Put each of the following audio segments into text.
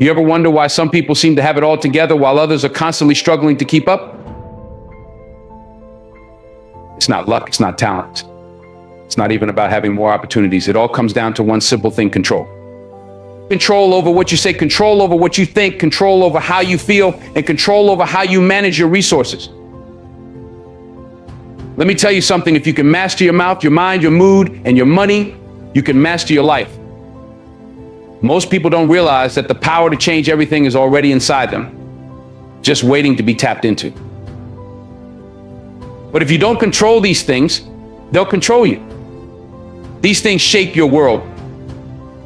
You ever wonder why some people seem to have it all together while others are constantly struggling to keep up? It's not luck, it's not talent. It's not even about having more opportunities. It all comes down to one simple thing: control. Control over what you say, control over what you think, control over how you feel, and control over how you manage your resources. Let me tell you something: if you can master your mouth, your mind, your mood, and your money, you can master your life. Most people don't realize that the power to change everything is already inside them, just waiting to be tapped into. But if you don't control these things, they'll control you. These things shape your world.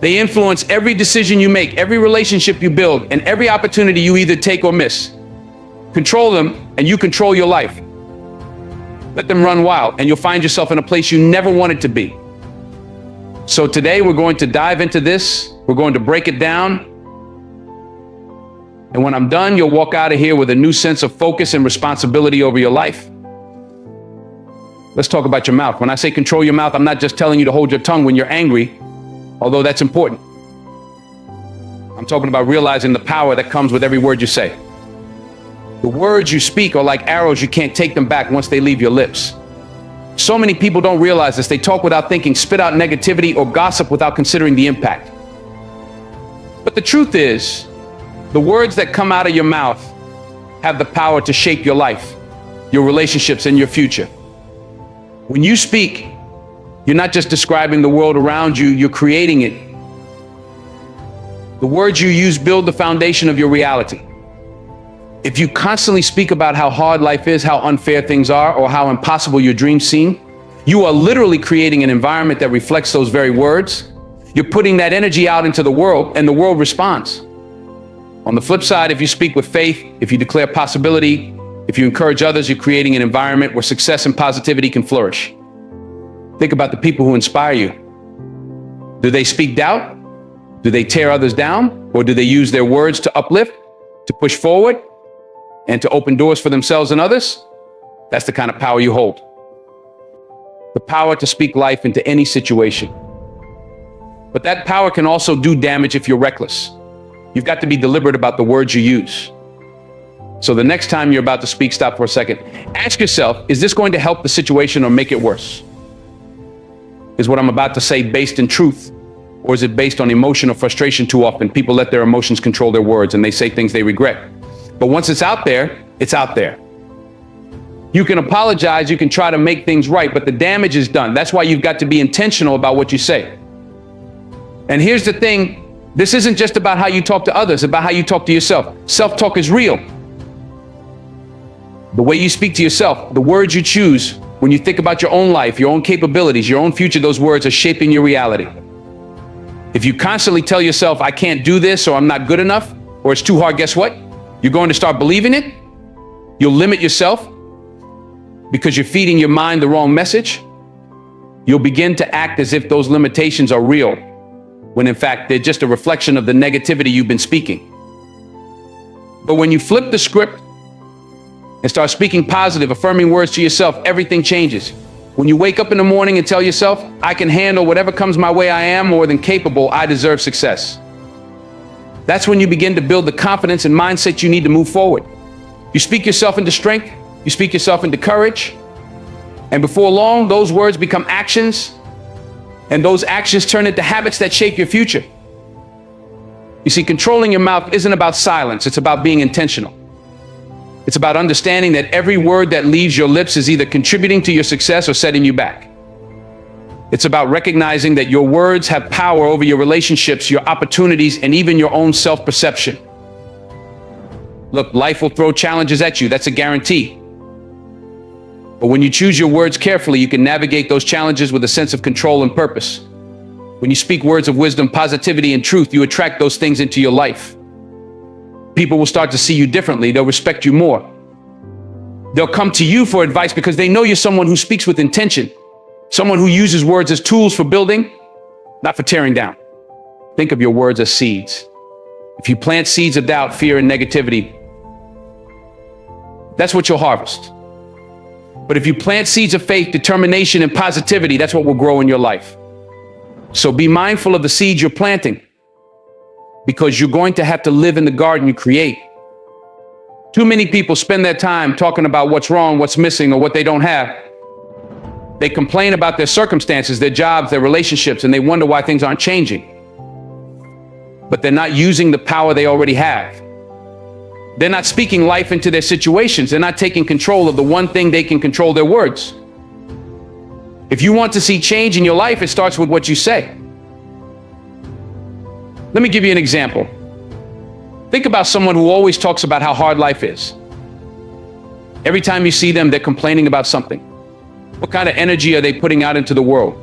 They influence every decision you make, every relationship you build, and every opportunity you either take or miss. Control them, and you control your life. Let them run wild, and you'll find yourself in a place you never wanted to be. So today we're going to dive into this. We're going to break it down. And when I'm done, you'll walk out of here with a new sense of focus and responsibility over your life. Let's talk about your mouth. When I say control your mouth, I'm not just telling you to hold your tongue when you're angry, although that's important. I'm talking about realizing the power that comes with every word you say. The words you speak are like arrows. You can't take them back once they leave your lips. So many people don't realize this. They talk without thinking, spit out negativity, or gossip without considering the impact. But the truth is, the words that come out of your mouth have the power to shape your life, your relationships, and your future. When you speak, you're not just describing the world around you, you're creating it. The words you use build the foundation of your reality. If you constantly speak about how hard life is, how unfair things are, or how impossible your dreams seem, you are literally creating an environment that reflects those very words. You're putting that energy out into the world, and the world responds. On the flip side, if you speak with faith, if you declare possibility, if you encourage others, you're creating an environment where success and positivity can flourish. Think about the people who inspire you. Do they speak doubt? Do they tear others down? Or do they use their words to uplift, to push forward, and to open doors for themselves and others? That's the kind of power you hold. The power to speak life into any situation. But that power can also do damage if you're reckless. You've got to be deliberate about the words you use. So the next time you're about to speak, stop for a second. Ask yourself, is this going to help the situation or make it worse? Is what I'm about to say based in truth, or is it based on emotion or frustration? Too often, people let their emotions control their words, and they say things they regret. But once it's out there, it's out there. You can apologize, you can try to make things right, but the damage is done. That's why you've got to be intentional about what you say. And here's the thing, this isn't just about how you talk to others, it's about how you talk to yourself. Self-talk is real. The way you speak to yourself, the words you choose, when you think about your own life, your own capabilities, your own future, those words are shaping your reality. If you constantly tell yourself, I can't do this, or I'm not good enough, or it's too hard, guess what? You're going to start believing it. You'll limit yourself because you're feeding your mind the wrong message. You'll begin to act as if those limitations are real, when in fact, they're just a reflection of the negativity you've been speaking. But when you flip the script and start speaking positive, affirming words to yourself, everything changes. When you wake up in the morning and tell yourself, I can handle whatever comes my way, I am more than capable, I deserve success. That's when you begin to build the confidence and mindset you need to move forward. You speak yourself into strength, you speak yourself into courage, and before long, those words become actions, and those actions turn into habits that shape your future. You see, controlling your mouth isn't about silence, it's about being intentional. It's about understanding that every word that leaves your lips is either contributing to your success or setting you back. It's about recognizing that your words have power over your relationships, your opportunities, and even your own self-perception. Look, life will throw challenges at you, that's a guarantee. But when you choose your words carefully, you can navigate those challenges with a sense of control and purpose. When you speak words of wisdom, positivity, and truth, you attract those things into your life. People will start to see you differently. They'll respect you more. They'll come to you for advice because they know you're someone who speaks with intention, someone who uses words as tools for building, not for tearing down. Think of your words as seeds. If you plant seeds of doubt, fear, and negativity, that's what you'll harvest. But if you plant seeds of faith, determination, and positivity, that's what will grow in your life. So be mindful of the seeds you're planting. because you're going to have to live in the garden you create. Too many people spend their time talking about what's wrong, what's missing, or what they don't have. They complain about their circumstances, their jobs, their relationships, and they wonder why things aren't changing. But they're not using the power they already have. They're not speaking life into their situations. They're not taking control of the one thing they can control, their words. If you want to see change in your life, it starts with what you say. Let me give you an example. Think about someone who always talks about how hard life is. Every time you see them, they're complaining about something. What kind of energy are they putting out into the world?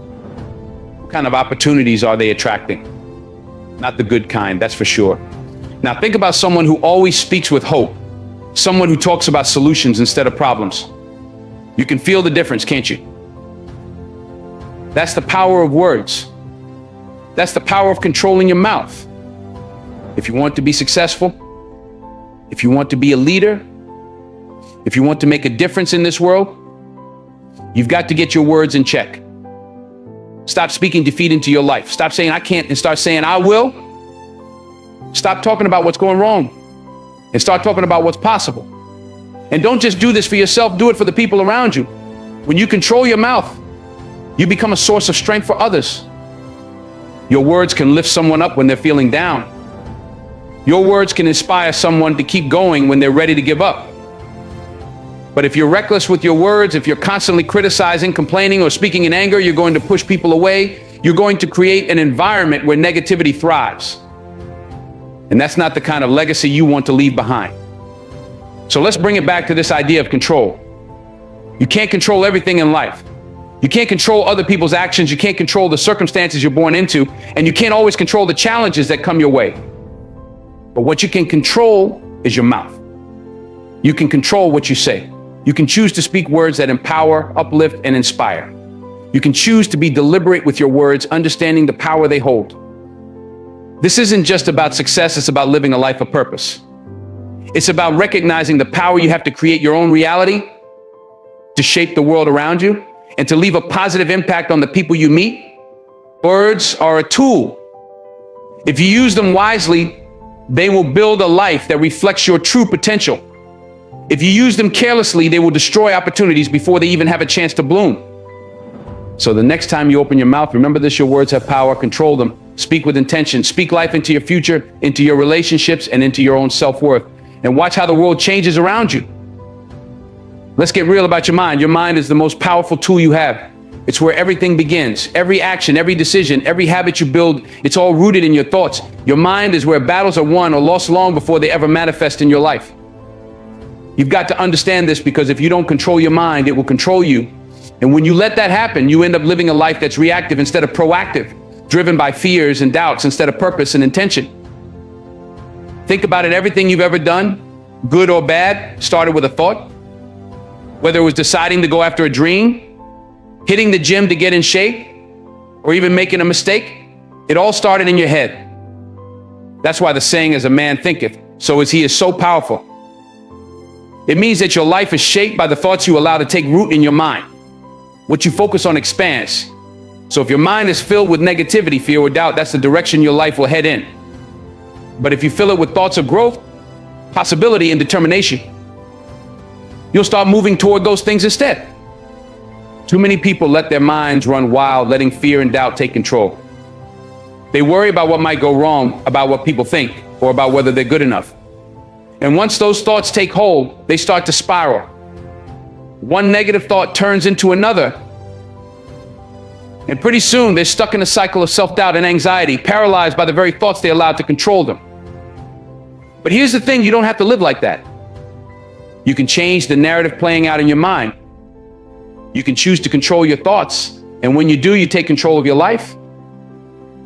What kind of opportunities are they attracting? Not the good kind, that's for sure. Now think about someone who always speaks with hope. Someone who talks about solutions instead of problems. You can feel the difference, can't you? That's the power of words. That's the power of controlling your mouth. If you want to be successful, if you want to be a leader, if you want to make a difference in this world, you've got to get your words in check. Stop speaking defeat into your life. Stop saying I can't and start saying I will. Stop talking about what's going wrong and start talking about what's possible. And don't just do this for yourself, do it for the people around you. When you control your mouth, you become a source of strength for others. Your words can lift someone up when they're feeling down. Your words can inspire someone to keep going when they're ready to give up. But if you're reckless with your words, if you're constantly criticizing, complaining, or speaking in anger, you're going to push people away. You're going to create an environment where negativity thrives. And that's not the kind of legacy you want to leave behind. So let's bring it back to this idea of control. You can't control everything in life. You can't control other people's actions. You can't control the circumstances you're born into. And you can't always control the challenges that come your way. But what you can control is your mouth. You can control what you say. You can choose to speak words that empower, uplift, and inspire. You can choose to be deliberate with your words, understanding the power they hold. This isn't just about success, it's about living a life of purpose. It's about recognizing the power you have to create your own reality, to shape the world around you, and to leave a positive impact on the people you meet. Words are a tool. If you use them wisely, they will build a life that reflects your true potential. If you use them carelessly, they will destroy opportunities before they even have a chance to bloom. So the next time you open your mouth, remember this: your words have power. Control them. Speak with intention. Speak life into your future, into your relationships, and into your own self-worth. And watch how the world changes around you. Let's get real about your mind. Your mind is the most powerful tool you have. It's where everything begins. Every action, every decision, every habit you build, it's all rooted in your thoughts. Your mind is where battles are won or lost long before they ever manifest in your life. You've got to understand this, because if you don't control your mind, it will control you. And when you let that happen, you end up living a life that's reactive instead of proactive, driven by fears and doubts instead of purpose and intention. Think about it. Everything you've ever done, good or bad, started with a thought. Whether it was deciding to go after a dream, hitting the gym to get in shape, or even making a mistake, it all started in your head. That's why the saying, as a man thinketh, so is he, is so powerful. It means that your life is shaped by the thoughts you allow to take root in your mind. What you focus on expands. So if your mind is filled with negativity, fear, or doubt, that's the direction your life will head in. But if you fill it with thoughts of growth, possibility, and determination, you'll start moving toward those things instead. Too many people let their minds run wild, letting fear and doubt take control. They worry about what might go wrong, about what people think, or about whether they're good enough. And once those thoughts take hold, they start to spiral. One negative thought turns into another. And pretty soon they're stuck in a cycle of self-doubt and anxiety, paralyzed by the very thoughts they allowed to control them. But here's the thing, you don't have to live like that. You can change the narrative playing out in your mind. You can choose to control your thoughts. And when you do, you take control of your life.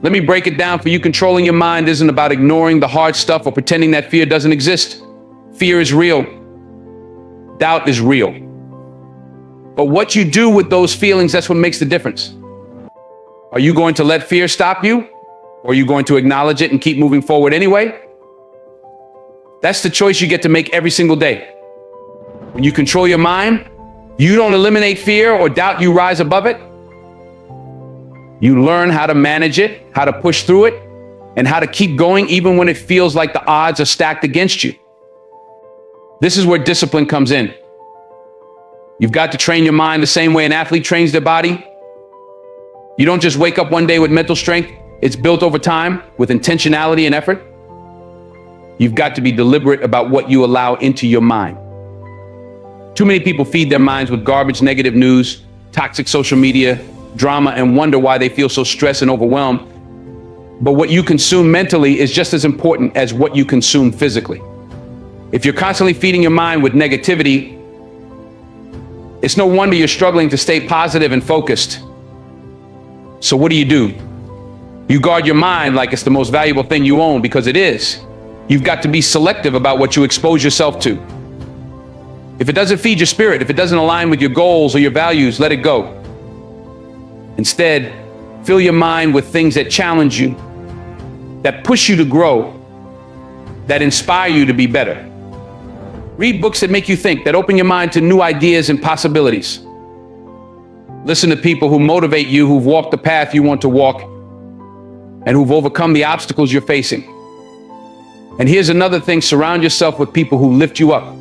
Let me break it down for you. Controlling your mind isn't about ignoring the hard stuff or pretending that fear doesn't exist. Fear is real. Doubt is real. But what you do with those feelings, that's what makes the difference. Are you going to let fear stop you? Or are you going to acknowledge it and keep moving forward anyway? That's the choice you get to make every single day. When you control your mind, you don't eliminate fear or doubt, you rise above it. You learn how to manage it, how to push through it, and how to keep going even when it feels like the odds are stacked against you. This is where discipline comes in. You've got to train your mind the same way an athlete trains their body. You don't just wake up one day with mental strength. It's built over time with intentionality and effort. You've got to be deliberate about what you allow into your mind. Too many people feed their minds with garbage, negative news, toxic social media, drama, and wonder why they feel so stressed and overwhelmed. But what you consume mentally is just as important as what you consume physically. If you're constantly feeding your mind with negativity, it's no wonder you're struggling to stay positive and focused. So what do? You guard your mind like it's the most valuable thing you own, because it is. You've got to be selective about what you expose yourself to. If it doesn't feed your spirit, if it doesn't align with your goals or your values, let it go. Instead, fill your mind with things that challenge you, that push you to grow, that inspire you to be better. Read books that make you think, that open your mind to new ideas and possibilities. Listen to people who motivate you, who've walked the path you want to walk, and who've overcome the obstacles you're facing. And here's another thing: surround yourself with people who lift you up.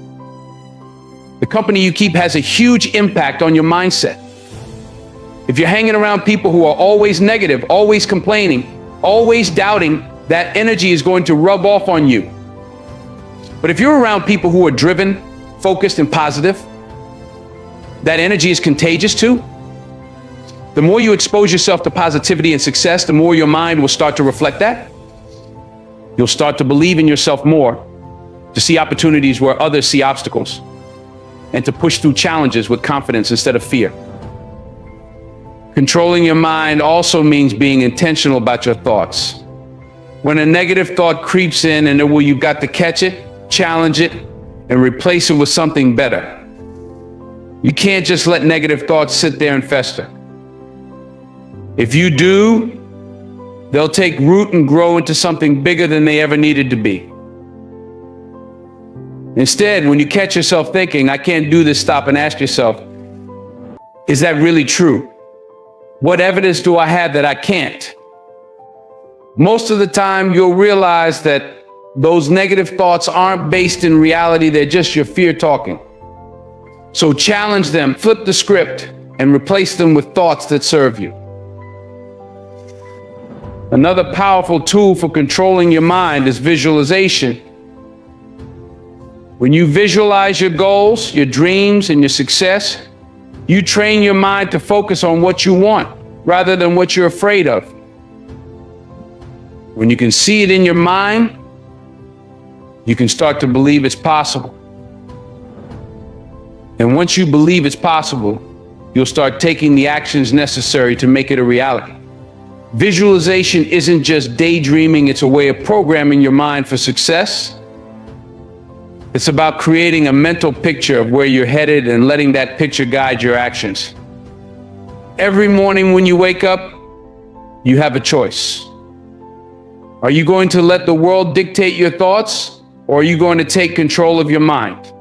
The company you keep has a huge impact on your mindset. If you're hanging around people who are always negative, always complaining, always doubting, that energy is going to rub off on you. But if you're around people who are driven, focused, and positive, that energy is contagious too. The more you expose yourself to positivity and success, the more your mind will start to reflect that. You'll start to believe in yourself more, to see opportunities where others see obstacles, and to push through challenges with confidence instead of fear. Controlling your mind also means being intentional about your thoughts. When a negative thought creeps in, you've got to catch it, challenge it, and replace it with something better. You can't just let negative thoughts sit there and fester. If you do, they'll take root and grow into something bigger than they ever needed to be. Instead, when you catch yourself thinking, "I can't do this," stop and ask yourself, is that really true? What evidence do I have that I can't? Most of the time, you'll realize that those negative thoughts aren't based in reality. They're just your fear talking. So challenge them, flip the script, and replace them with thoughts that serve you. Another powerful tool for controlling your mind is visualization. When you visualize your goals, your dreams, and your success, you train your mind to focus on what you want rather than what you're afraid of. When you can see it in your mind, you can start to believe it's possible. And once you believe it's possible, you'll start taking the actions necessary to make it a reality. Visualization isn't just daydreaming, it's a way of programming your mind for success. It's about creating a mental picture of where you're headed and letting that picture guide your actions. Every morning when you wake up, you have a choice. Are you going to let the world dictate your thoughts, or are you going to take control of your mind?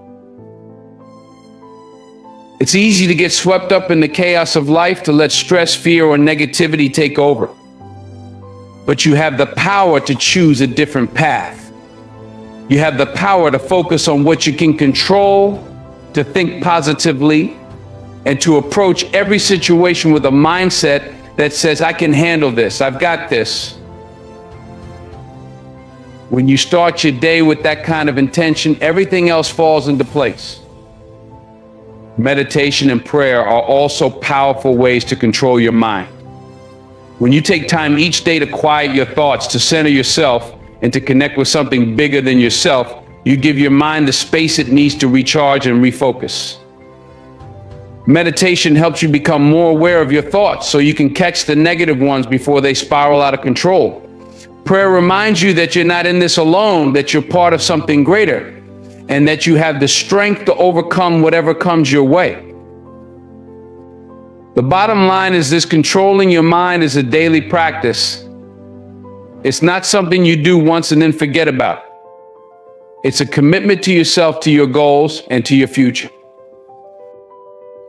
It's easy to get swept up in the chaos of life, to let stress, fear, or negativity take over. But you have the power to choose a different path. You have the power to focus on what you can control, to think positively, and to approach every situation with a mindset that says, "I can handle this, I've got this." When you start your day with that kind of intention, everything else falls into place. Meditation and prayer are also powerful ways to control your mind. When you take time each day to quiet your thoughts, to center yourself, and to connect with something bigger than yourself, you give your mind the space it needs to recharge and refocus. Meditation helps you become more aware of your thoughts so you can catch the negative ones before they spiral out of control. Prayer reminds you that you're not in this alone, that you're part of something greater, and that you have the strength to overcome whatever comes your way. The bottom line is this: controlling your mind is a daily practice. It's not something you do once and then forget about. It's a commitment to yourself, to your goals, and to your future.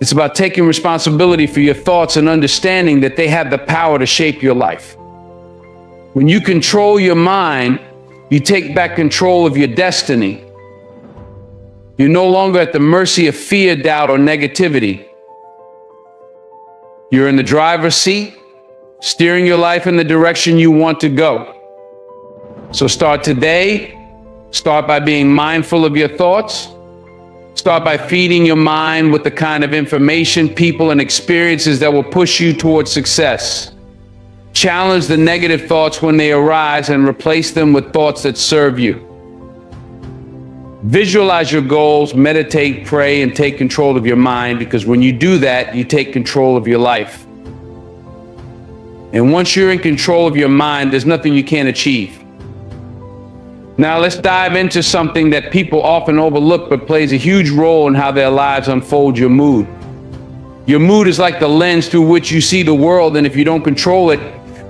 It's about taking responsibility for your thoughts and understanding that they have the power to shape your life. When you control your mind, you take back control of your destiny. You're no longer at the mercy of fear, doubt, or negativity. You're in the driver's seat, steering your life in the direction you want to go. So start today. Start by being mindful of your thoughts. Start by feeding your mind with the kind of information, people, and experiences that will push you towards success. Challenge the negative thoughts when they arise and replace them with thoughts that serve you. Visualize your goals, meditate, pray, and take control of your mind, because when you do that, you take control of your life. And once you're in control of your mind, there's nothing you can't achieve. Now let's dive into something that people often overlook but plays a huge role in how their lives unfold: your mood. Your mood is like the lens through which you see the world, and if you don't control it,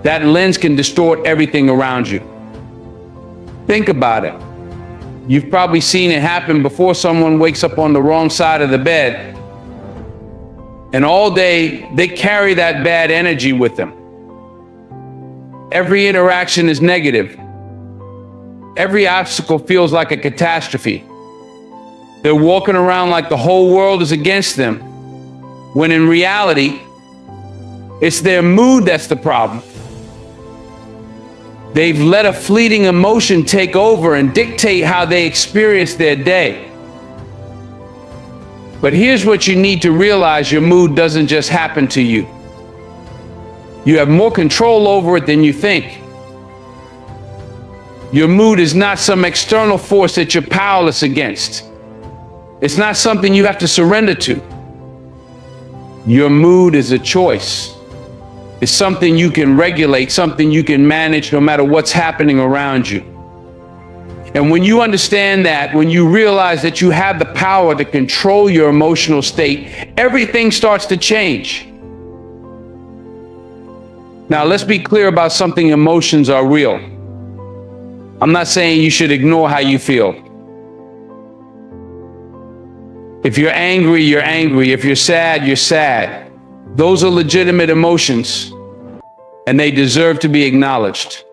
that lens can distort everything around you. Think about it. You've probably seen it happen before. Someone wakes up on the wrong side of the bed, and all day they carry that bad energy with them. Every interaction is negative. Every obstacle feels like a catastrophe. They're walking around like the whole world is against them, when in reality, it's their mood that's the problem. They've let a fleeting emotion take over and dictate how they experience their day. But here's what you need to realize: your mood doesn't just happen to you. You have more control over it than you think. Your mood is not some external force that you're powerless against. It's not something you have to surrender to. Your mood is a choice. It's something you can regulate, something you can manage no matter what's happening around you. And when you understand that, when you realize that you have the power to control your emotional state, everything starts to change. Now, let's be clear about something: emotions are real. I'm not saying you should ignore how you feel. If you're angry, you're angry. If you're sad, you're sad. Those are legitimate emotions, and they deserve to be acknowledged.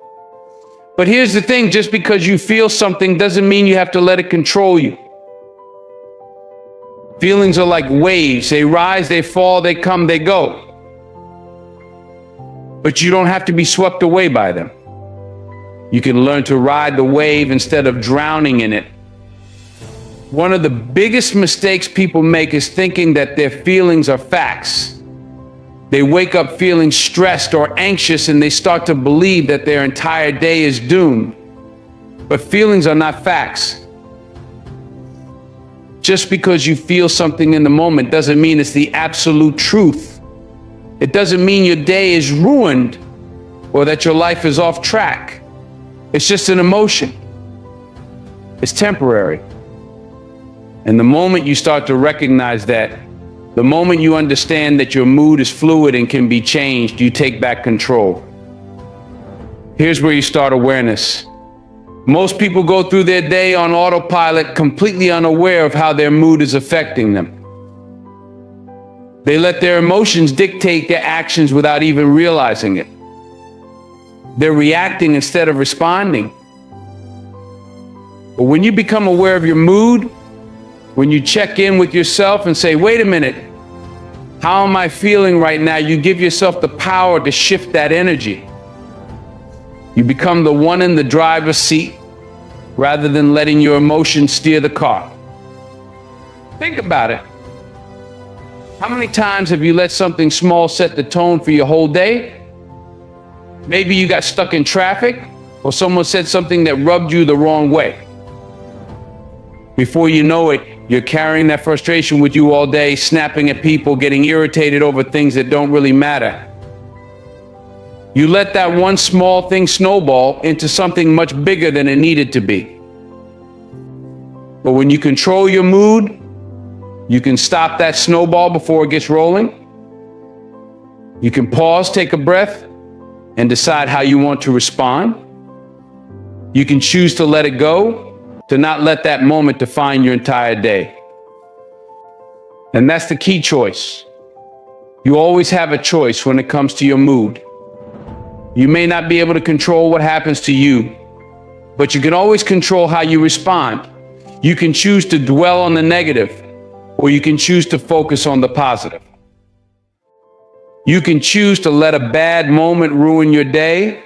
But here's the thing: just because you feel something doesn't mean you have to let it control you. Feelings are like waves. They rise, they fall, they come, they go. But you don't have to be swept away by them. You can learn to ride the wave instead of drowning in it. One of the biggest mistakes people make is thinking that their feelings are facts. They wake up feeling stressed or anxious, and they start to believe that their entire day is doomed. But feelings are not facts. Just because you feel something in the moment doesn't mean it's the absolute truth. It doesn't mean your day is ruined or that your life is off track. It's just an emotion. It's temporary. And the moment you start to recognize that, the moment you understand that your mood is fluid and can be changed, you take back control. Here's where you start awareness. Most people go through their day on autopilot, completely unaware of how their mood is affecting them. They let their emotions dictate their actions without even realizing it. They're reacting instead of responding. But when you become aware of your mood, when you check in with yourself and say, wait a minute, how am I feeling right now? You give yourself the power to shift that energy. You become the one in the driver's seat rather than letting your emotions steer the car. Think about it. How many times have you let something small set the tone for your whole day? Maybe you got stuck in traffic, or someone said something that rubbed you the wrong way. Before you know it, you're carrying that frustration with you all day, snapping at people, getting irritated over things that don't really matter. You let that one small thing snowball into something much bigger than it needed to be. But when you control your mood, you can stop that snowball before it gets rolling. You can pause, take a breath, and decide how you want to respond. You can choose to let it go, to not let that moment define your entire day. And that's the key choice. You always have a choice when it comes to your mood. You may not be able to control what happens to you, but you can always control how you respond. You can choose to dwell on the negative, or you can choose to focus on the positive. You can choose to let a bad moment ruin your day,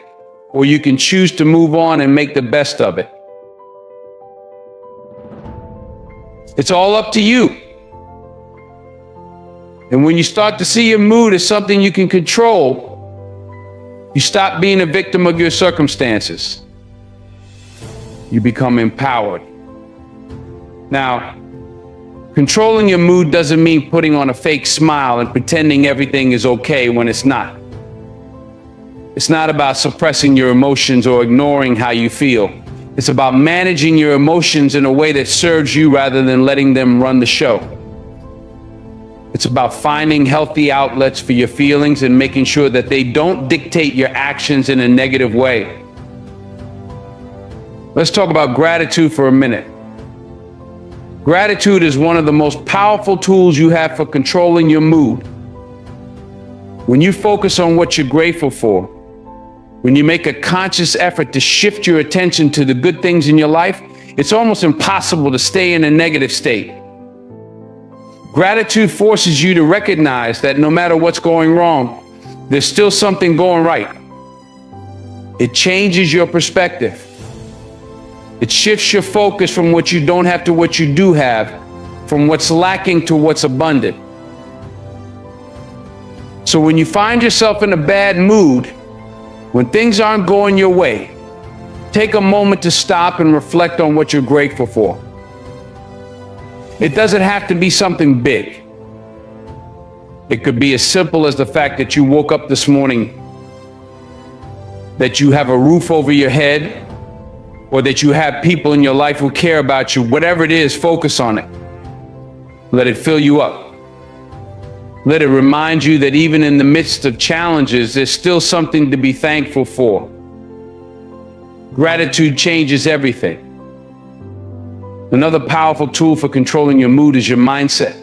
or you can choose to move on and make the best of it. It's all up to you. And when you start to see your mood as something you can control, you stop being a victim of your circumstances. You become empowered. Now, controlling your mood doesn't mean putting on a fake smile and pretending everything is okay when it's not. It's not about suppressing your emotions or ignoring how you feel. It's about managing your emotions in a way that serves you rather than letting them run the show. It's about finding healthy outlets for your feelings and making sure that they don't dictate your actions in a negative way. Let's talk about gratitude for a minute. Gratitude is one of the most powerful tools you have for controlling your mood. When you focus on what you're grateful for, when you make a conscious effort to shift your attention to the good things in your life, it's almost impossible to stay in a negative state. Gratitude forces you to recognize that no matter what's going wrong, there's still something going right. It changes your perspective. It shifts your focus from what you don't have to what you do have, from what's lacking to what's abundant. So when you find yourself in a bad mood, when things aren't going your way, take a moment to stop and reflect on what you're grateful for. It doesn't have to be something big. It could be as simple as the fact that you woke up this morning, that you have a roof over your head, or that you have people in your life who care about you. Whatever it is, focus on it. Let it fill you up. Let it remind you that even in the midst of challenges, there's still something to be thankful for. Gratitude changes everything. Another powerful tool for controlling your mood is your mindset.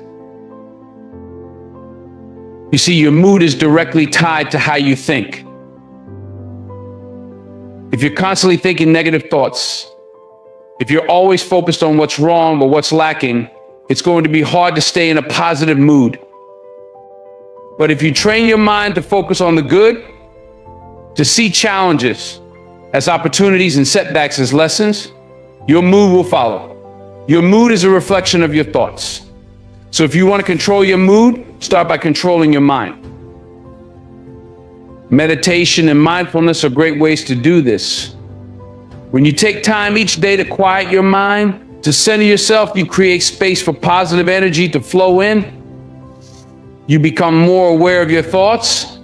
You see, your mood is directly tied to how you think. If you're constantly thinking negative thoughts, if you're always focused on what's wrong or what's lacking, it's going to be hard to stay in a positive mood. But if you train your mind to focus on the good, to see challenges as opportunities and setbacks as lessons, your mood will follow. Your mood is a reflection of your thoughts. So if you want to control your mood, start by controlling your mind. Meditation and mindfulness are great ways to do this. When you take time each day to quiet your mind, to center yourself, you create space for positive energy to flow in. You become more aware of your thoughts,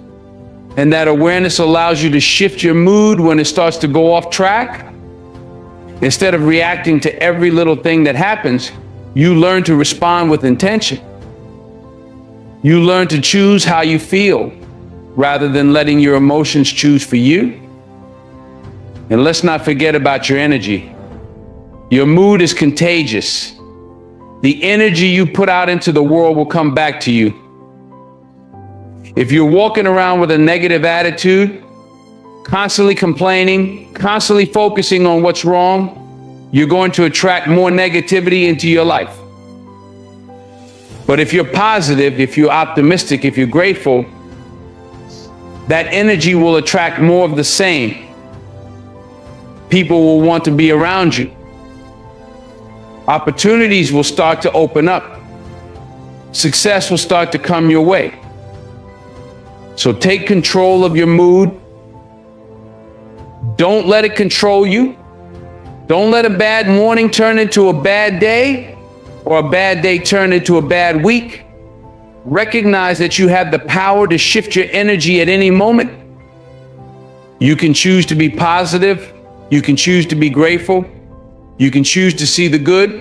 and that awareness allows you to shift your mood when it starts to go off track. Instead of reacting to every little thing that happens, you learn to respond with intention. You learn to choose how you feel rather than letting your emotions choose for you. And let's not forget about your energy. Your mood is contagious. The energy you put out into the world will come back to you. If you're walking around with a negative attitude, constantly complaining, constantly focusing on what's wrong, you're going to attract more negativity into your life. But if you're positive, if you're optimistic, if you're grateful, that energy will attract more of the same. People will want to be around you. Opportunities will start to open up. Success will start to come your way. So take control of your mood. Don't let it control you. Don't let a bad morning turn into a bad day, or a bad day turn into a bad week. Recognize that you have the power to shift your energy at any moment. You can choose to be positive. You can choose to be grateful. You can choose to see the good,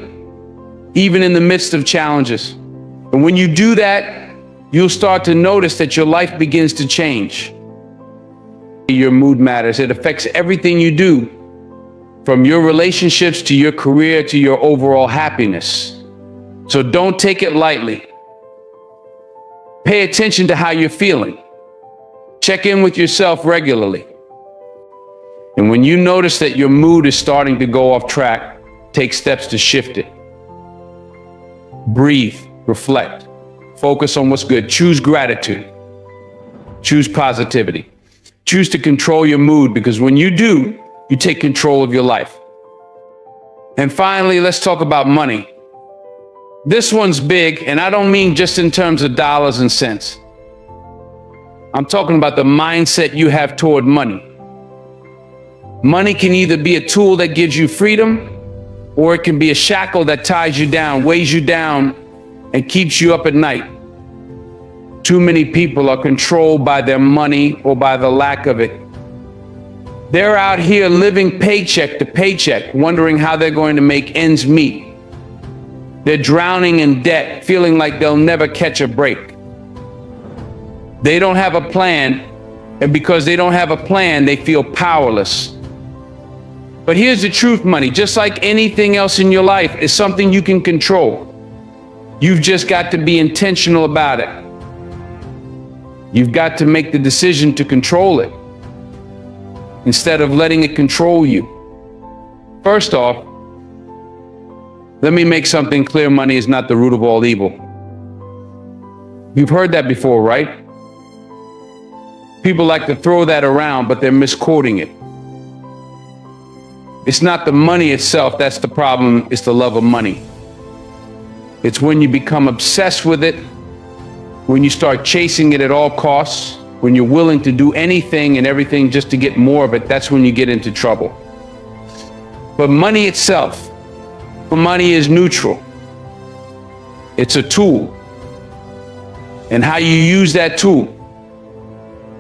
even in the midst of challenges. And when you do that, you'll start to notice that your life begins to change. Your mood matters. It affects everything you do, from your relationships to your career to your overall happiness. So don't take it lightly. Pay attention to how you're feeling. Check in with yourself regularly. And when you notice that your mood is starting to go off track, take steps to shift it. Breathe, reflect, focus on what's good. Choose gratitude. Choose positivity. Choose to control your mood, because when you do, you take control of your life. And finally, let's talk about money. This one's big, and I don't mean just in terms of dollars and cents. I'm talking about the mindset you have toward money. Money can either be a tool that gives you freedom, or it can be a shackle that ties you down, weighs you down, and keeps you up at night. Too many people are controlled by their money or by the lack of it. They're out here living paycheck to paycheck, wondering how they're going to make ends meet. They're drowning in debt, feeling like they'll never catch a break. They don't have a plan, and because they don't have a plan, they feel powerless. But here's the truth, money, just like anything else in your life, is something you can control. You've just got to be intentional about it. You've got to make the decision to control it instead of letting it control you. First off, let me make something clear. Money is not the root of all evil. You've heard that before, right? People like to throw that around, but they're misquoting it. It's not the money itself that's the problem, it's the love of money. It's when you become obsessed with it, when you start chasing it at all costs, when you're willing to do anything and everything just to get more of it, that's when you get into trouble. But money itself, money is neutral. It's a tool. And how you use that tool,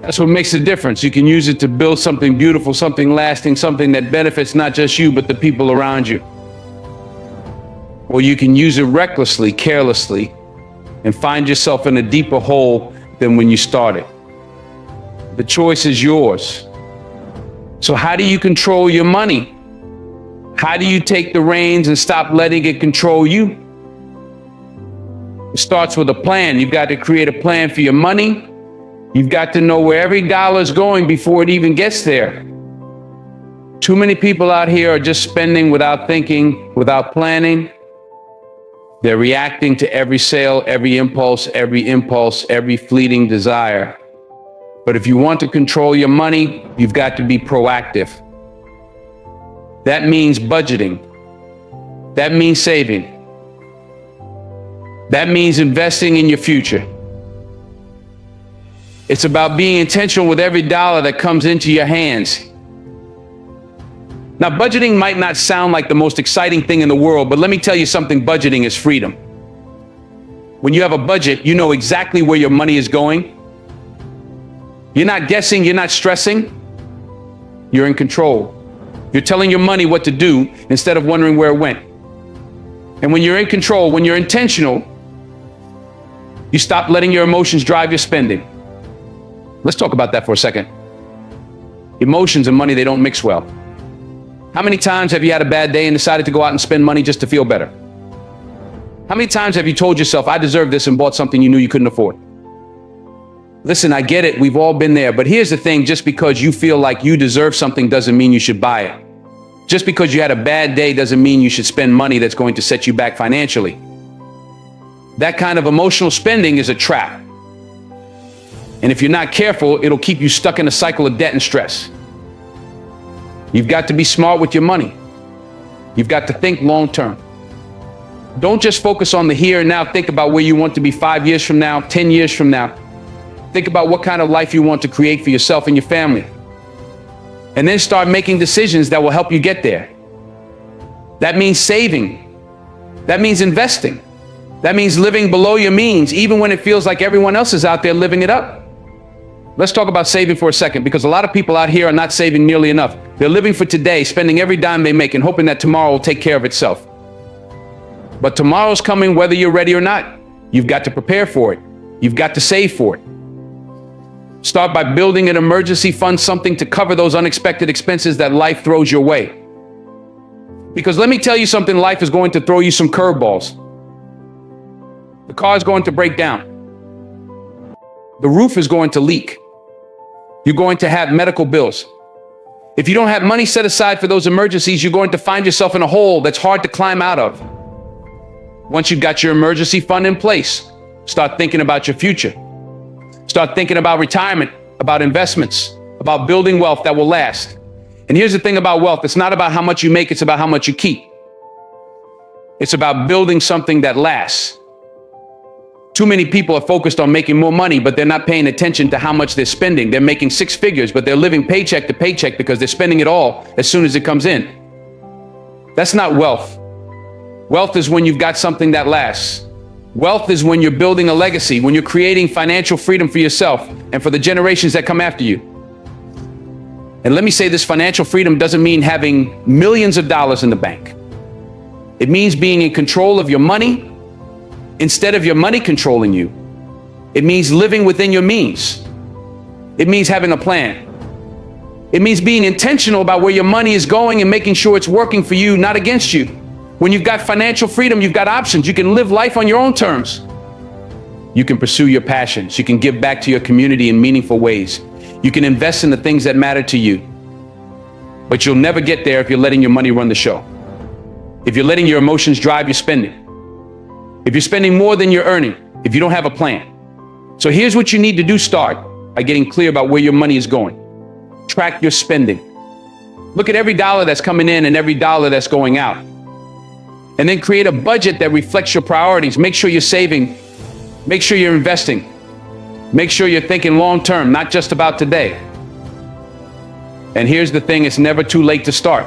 that's what makes the difference. You can use it to build something beautiful, something lasting, something that benefits not just you, but the people around you. Or you can use it recklessly, carelessly, and find yourself in a deeper hole than when you started. The choice is yours. So how do you control your money? How do you take the reins and stop letting it control you? It starts with a plan. You've got to create a plan for your money. You've got to know where every dollar is going before it even gets there. Too many people out here are just spending without thinking, without planning. They're reacting to every sale, every impulse, every fleeting desire. But if you want to control your money, you've got to be proactive. That means budgeting. That means saving. That means investing in your future. It's about being intentional with every dollar that comes into your hands. Now, budgeting might not sound like the most exciting thing in the world, but let me tell you something, budgeting is freedom. When you have a budget, you know exactly where your money is going. You're not guessing, you're not stressing. You're in control. You're telling your money what to do instead of wondering where it went. And when you're in control, when you're intentional, you stop letting your emotions drive your spending. Let's talk about that for a second. Emotions and money, they don't mix well. How many times have you had a bad day and decided to go out and spend money just to feel better? How many times have you told yourself, I deserve this, and bought something you knew you couldn't afford? Listen, I get it. We've all been there. But here's the thing. Just because you feel like you deserve something doesn't mean you should buy it. Just because you had a bad day doesn't mean you should spend money that's going to set you back financially. That kind of emotional spending is a trap. And if you're not careful, it'll keep you stuck in a cycle of debt and stress. You've got to be smart with your money. You've got to think long term. Don't just focus on the here and now. Think about where you want to be 5 years from now, 10 years from now. Think about what kind of life you want to create for yourself and your family. And then start making decisions that will help you get there. That means saving. That means investing. That means living below your means, even when it feels like everyone else is out there living it up. Let's talk about saving for a second, because a lot of people out here are not saving nearly enough. They're living for today, spending every dime they make and hoping that tomorrow will take care of itself. But tomorrow's coming whether you're ready or not. You've got to prepare for it. You've got to save for it. Start by building an emergency fund, something to cover those unexpected expenses that life throws your way. Because let me tell you something, life is going to throw you some curveballs. The car is going to break down. The roof is going to leak. You're going to have medical bills. If you don't have money set aside for those emergencies, you're going to find yourself in a hole that's hard to climb out of. Once you've got your emergency fund in place, start thinking about your future. Start thinking about retirement, about investments, about building wealth that will last. And here's the thing about wealth. It's not about how much you make, it's about how much you keep. It's about building something that lasts. Too many people are focused on making more money, but they're not paying attention to how much they're spending. They're making six figures, but they're living paycheck to paycheck because they're spending it all as soon as it comes in. That's not wealth. Wealth is when you've got something that lasts. Wealth is when you're building a legacy, when you're creating financial freedom for yourself and for the generations that come after you. And let me say this, financial freedom doesn't mean having millions of dollars in the bank. It means being in control of your money instead of your money controlling you. It means living within your means. It means having a plan. It means being intentional about where your money is going and making sure it's working for you, not against you. When you've got financial freedom, you've got options. You can live life on your own terms. You can pursue your passions. You can give back to your community in meaningful ways. You can invest in the things that matter to you. But you'll never get there if you're letting your money run the show. If you're letting your emotions drive your spending. If you're spending more than you're earning, if you don't have a plan. So here's what you need to do. Start by getting clear about where your money is going. Track your spending. Look at every dollar that's coming in and every dollar that's going out. And then create a budget that reflects your priorities. Make sure you're saving. Make sure you're investing. Make sure you're thinking long term, not just about today. And here's the thing, it's never too late to start.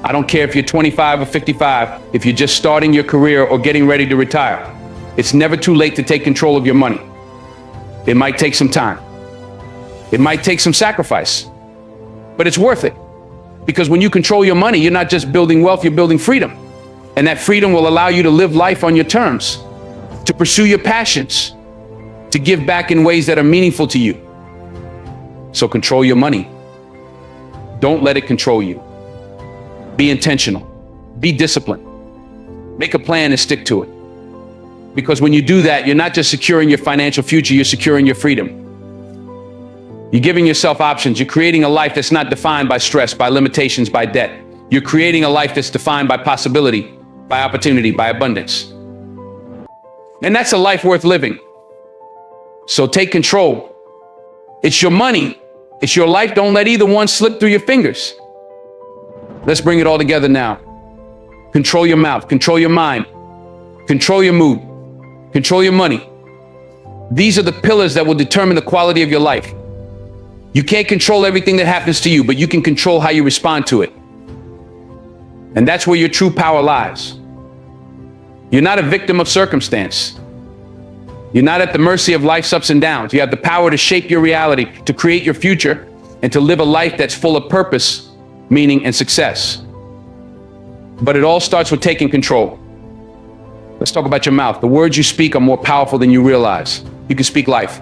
I don't care if you're 25 or 55, if you're just starting your career or getting ready to retire. It's never too late to take control of your money. It might take some time. It might take some sacrifice, but it's worth it. Because when you control your money, you're not just building wealth, you're building freedom. And that freedom will allow you to live life on your terms, to pursue your passions, to give back in ways that are meaningful to you. So control your money. Don't let it control you. Be intentional. Be disciplined. Make a plan and stick to it. Because when you do that, you're not just securing your financial future, you're securing your freedom. You're giving yourself options. You're creating a life that's not defined by stress, by limitations, by debt. You're creating a life that's defined by possibility, by opportunity, by abundance. And that's a life worth living. So take control. It's your money. It's your life. Don't let either one slip through your fingers. Let's bring it all together now. Control your mouth, control your mind, control your mood, control your money. These are the pillars that will determine the quality of your life. You can't control everything that happens to you, but you can control how you respond to it. And that's where your true power lies. You're not a victim of circumstance. You're not at the mercy of life's ups and downs. You have the power to shape your reality, to create your future, and to live a life that's full of purpose, meaning, and success. But it all starts with taking control. Let's talk about your mouth. The words you speak are more powerful than you realize. You can speak life,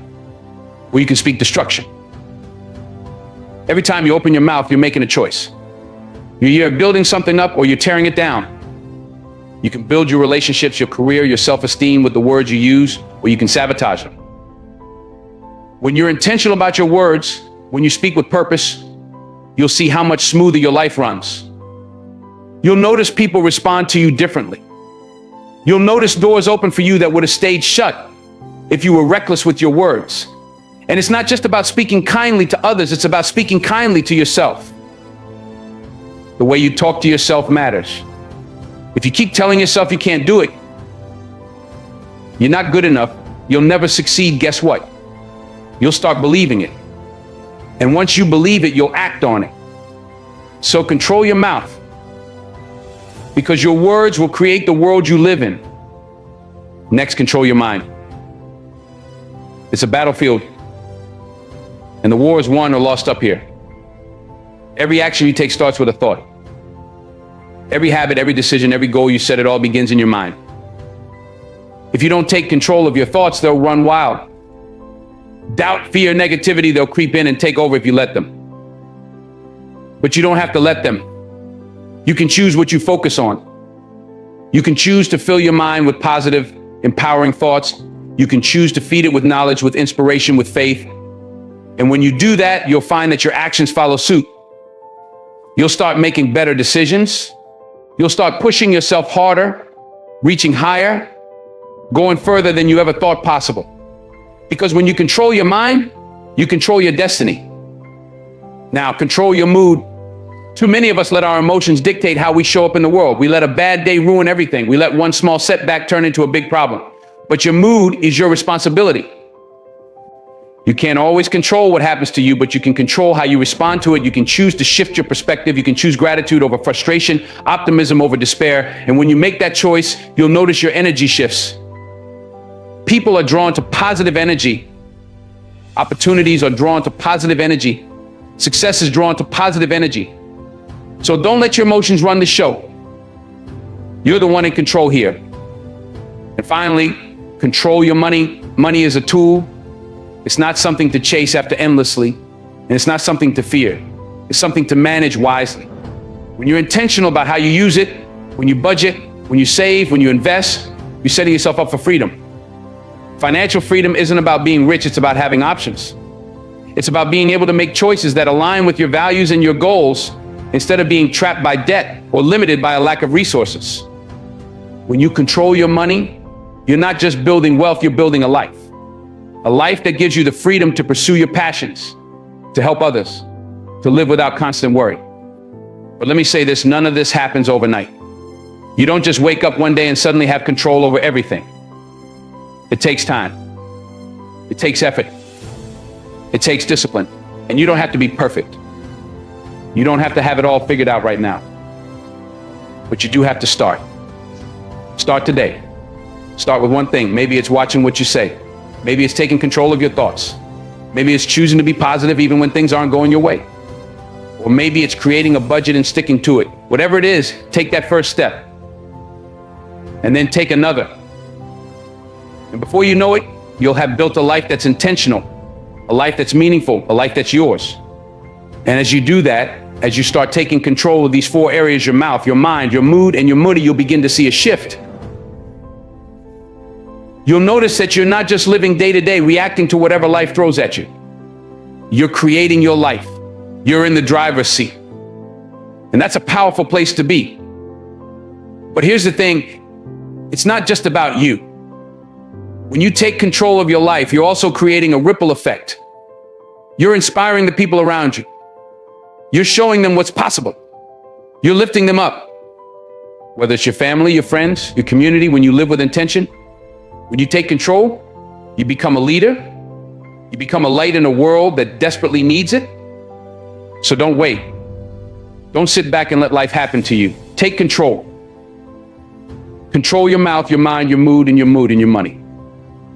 or you can speak destruction. Every time you open your mouth, you're making a choice. You're either building something up or you're tearing it down. You can build your relationships, your career, your self-esteem with the words you use, or you can sabotage them. When you're intentional about your words, when you speak with purpose, you'll see how much smoother your life runs. You'll notice people respond to you differently. You'll notice doors open for you that would have stayed shut if you were reckless with your words. And it's not just about speaking kindly to others, it's about speaking kindly to yourself. The way you talk to yourself matters. If you keep telling yourself you can't do it, you're not good enough, you'll never succeed, guess what? You'll start believing it. And once you believe it, you'll act on it. So control your mouth, because your words will create the world you live in. Next, control your mind. It's a battlefield, and the war is won or lost up here. Every action you take starts with a thought. Every habit, every decision, every goal you set, it all begins in your mind. If you don't take control of your thoughts, they'll run wild. Doubt, fear, negativity, they'll creep in and take over if you let them. But you don't have to let them. You can choose what you focus on. You can choose to fill your mind with positive, empowering thoughts. You can choose to feed it with knowledge, with inspiration, with faith. And when you do that, you'll find that your actions follow suit. You'll start making better decisions. You'll start pushing yourself harder, reaching higher, going further than you ever thought possible. Because when you control your mind, you control your destiny. Now, control your mood. Too many of us let our emotions dictate how we show up in the world. We let a bad day ruin everything. We let one small setback turn into a big problem. But your mood is your responsibility. You can't always control what happens to you, but you can control how you respond to it. You can choose to shift your perspective. You can choose gratitude over frustration, optimism over despair. And when you make that choice, you'll notice your energy shifts. People are drawn to positive energy. Opportunities are drawn to positive energy. Success is drawn to positive energy. So don't let your emotions run the show. You're the one in control here. And finally, control your money. Money is a tool. It's not something to chase after endlessly, and it's not something to fear. It's something to manage wisely. When you're intentional about how you use it, when you budget, when you save, when you invest, you're setting yourself up for freedom. Financial freedom isn't about being rich, it's about having options. It's about being able to make choices that align with your values and your goals instead of being trapped by debt or limited by a lack of resources. When you control your money, you're not just building wealth, you're building a life. A life that gives you the freedom to pursue your passions, to help others, to live without constant worry. But let me say this, none of this happens overnight. You don't just wake up one day and suddenly have control over everything. It takes time. It takes effort. It takes discipline. And you don't have to be perfect. You don't have to have it all figured out right now. But you do have to start. Start today. Start with one thing. Maybe it's watching what you say. Maybe it's taking control of your thoughts. Maybe it's choosing to be positive even when things aren't going your way. Or maybe it's creating a budget and sticking to it. Whatever it is, take that first step. And then take another. And before you know it, you'll have built a life that's intentional, a life that's meaningful, a life that's yours. And as you do that, as you start taking control of these four areas, your mouth, your mind, your mood, and your money, you'll begin to see a shift. You'll notice that you're not just living day to day, reacting to whatever life throws at you. You're creating your life. You're in the driver's seat. And that's a powerful place to be. But here's the thing, it's not just about you. When you take control of your life, you're also creating a ripple effect. You're inspiring the people around you. You're showing them what's possible. You're lifting them up. Whether it's your family, your friends, your community, when you live with intention, when you take control, you become a leader. You become a light in a world that desperately needs it. So don't wait. Don't sit back and let life happen to you. Take control. Control your mouth, your mind, your mood, and your money.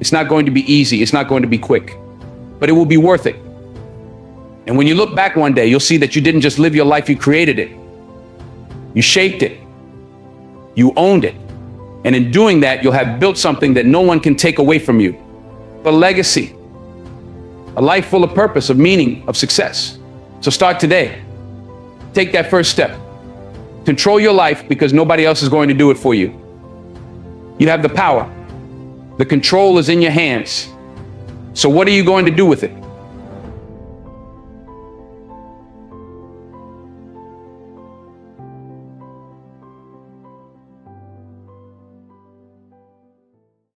It's not going to be easy. It's not going to be quick, but it will be worth it. And when you look back one day, you'll see that you didn't just live your life, you created it. You shaped it. You owned it. And in doing that, you'll have built something that no one can take away from you. A legacy, a life full of purpose, of meaning, of success. So start today. Take that first step. Control your life because nobody else is going to do it for you. You have the power. The control is in your hands. So what are you going to do with it?